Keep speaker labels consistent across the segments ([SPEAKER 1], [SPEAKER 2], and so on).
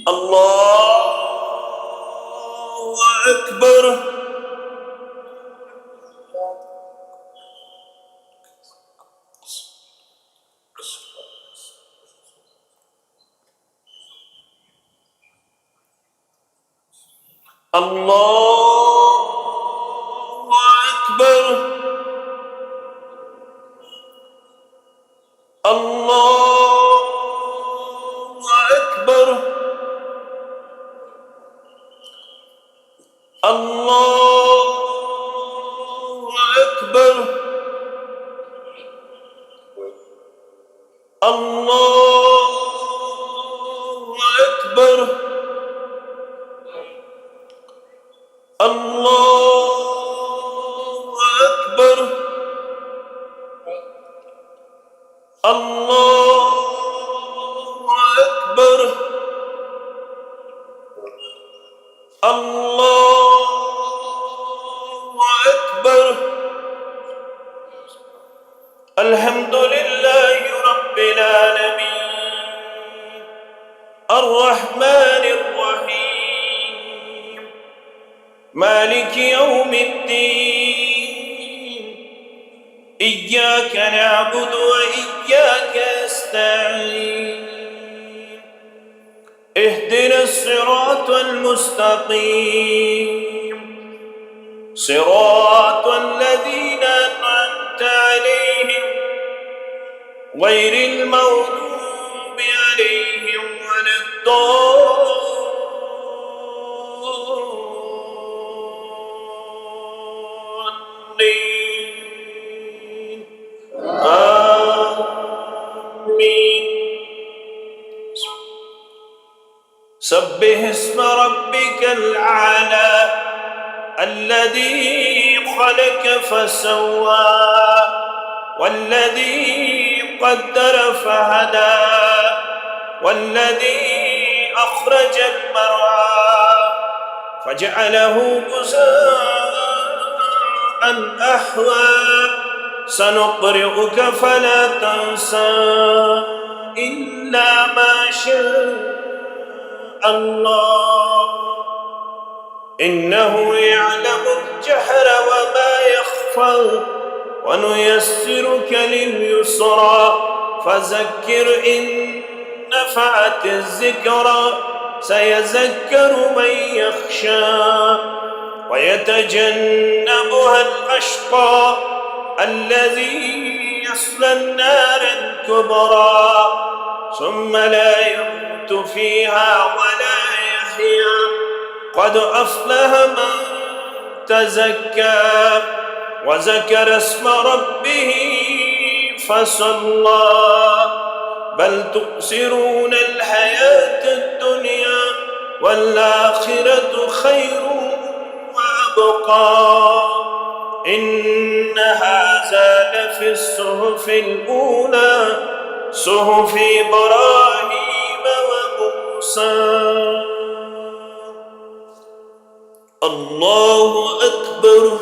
[SPEAKER 1] الله أكبر. الله أكبر. الله أكبر. الله أكبر. الله أكبر. الله أكبر. الله أكبر. الله أكبر. الحمد لله رب العالمين الرحمن الرحيم مالك يوم الدين إياك نعبد وإياك نستعين اهدنا الصراط المستقيم صراط الذين أنعمت عليهم غير المغضوب عليهم ولا الضالين آمين. سبح اسم ربك الأعلى الذي خلق فسوى والذي قدر فهدى والذي أخرج المرعى فجعله غثاء أحوى سنقرئك فلا تنسى إلا ما شاء الله إنه يعلم الجهر وما يخفى ونيسرك لليسرى فذكر إن نفعت الذكرى سيذكر من يخشى ويتجنبها الأشقى الذي يصلى النار الكبرى ثم لا يموت فيها ولا يحيا قد أفلح من تزكى وذكر اسم ربه فصلى بل تؤثرون الحياة الدنيا والآخرة خير وأبقى إن هذا لفي الصحف الأولى صحف إبراهيم وموسى. الله أكبر.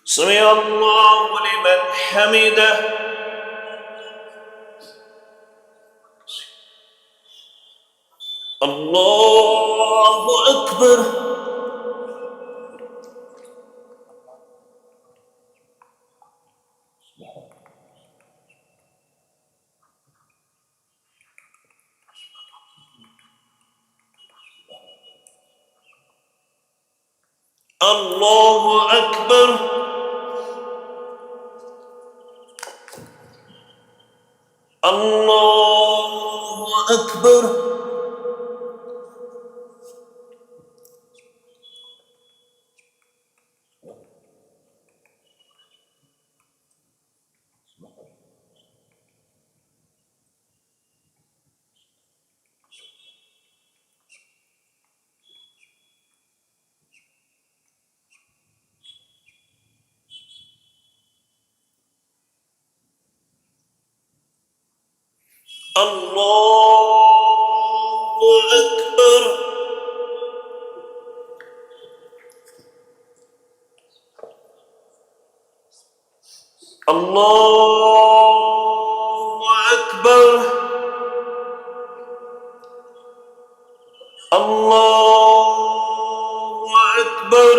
[SPEAKER 1] سمع الله لمن حمده. الله أكبر. الله أكبر. الله أكبر. الله أكبر. الله أكبر. الله أكبر.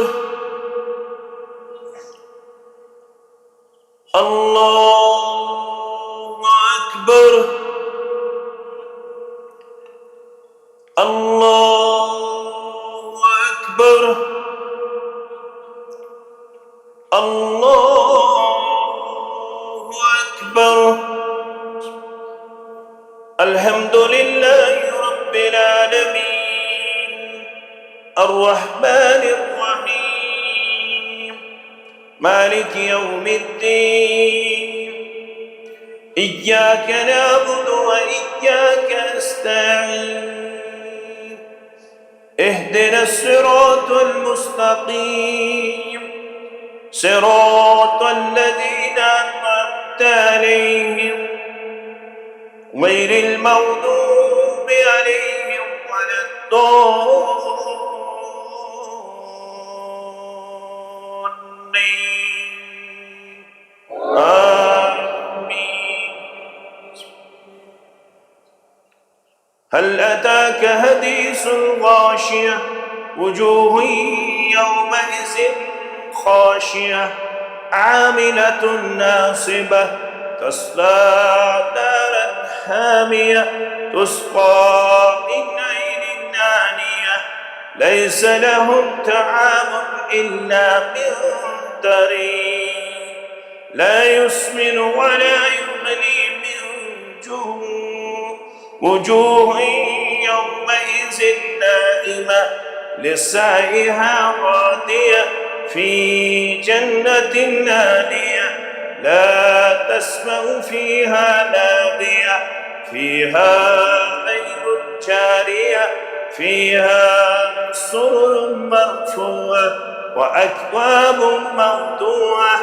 [SPEAKER 1] الله أكبر. الله أكبر. الله أكبر. الحمد لله رب العالمين الرحمن الرحيم مالك يوم الدين إياك نعبد وإياك نستعين اهدنا الصراط المستقيم صراط الذين أنعمت عليهم غير المغضوب عليهم ولا الضالين آمين. هل أتاك حديث الغاشية وجوه يومئذ خاشية عاملة ناصبة تصلى نارا حامية تسقى من عين آنية ليس لهم طعام إلا من ضريع لا يسمن ولا يغني من جوع وجوه يومئذ نائمة لسعيها راضية في جنة عالية لا تسمع فيها لاغية فيها عين جارية فيها سرر مرفوعة وأكواب موضوعة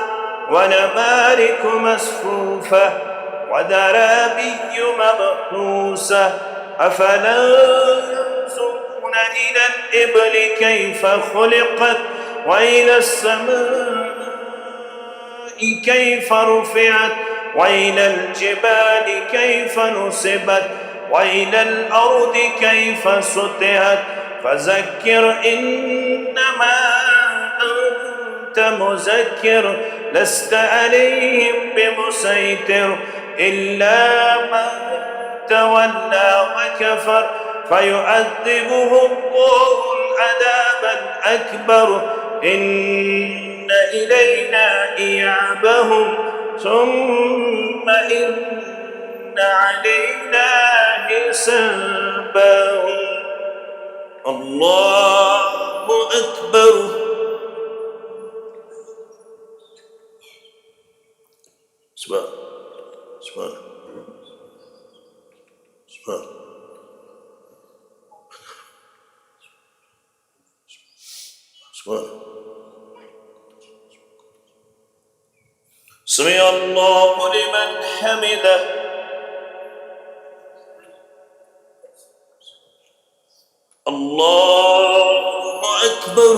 [SPEAKER 1] ونمارق مصفوفة وزرابي مبثوثة أفلا ينظرون إلى الإبل كيف خلقت وإلى السماء كيف رفعت وإلى الجبال كيف نصبت وإلى الأرض كيف سطحت فذكر إنما أنت مذكر لست عليهم بمسيطر إلا من تولى وكفر فيعذبه الله العذاب الأكبر إن إلينا إيابهم ثم إن علينا حسابهم. الله أكبر. سبحان سبحان سبحان سبحان سمع الله لمن حمده. الله أكبر.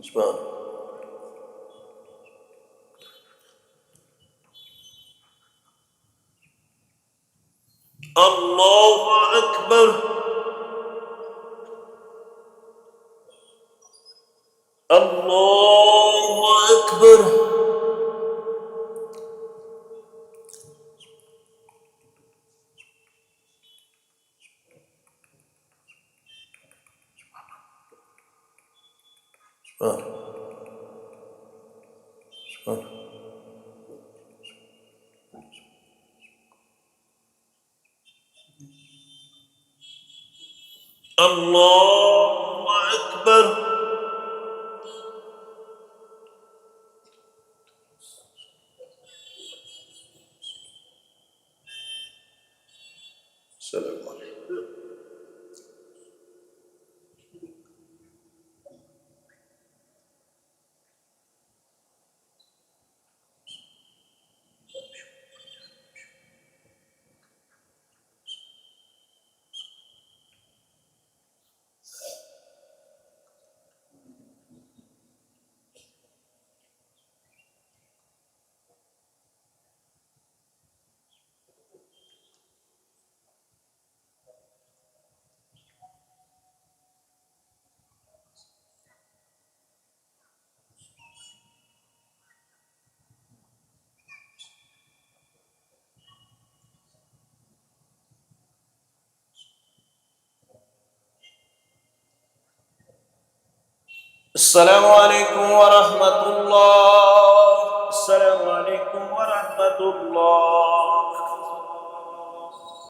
[SPEAKER 1] سبحان الله أكبر. الله أكبر. سبحان سبحان الله أكبر. السلام عليكم. السلام عليكم ورحمة الله. السلام عليكم ورحمة الله.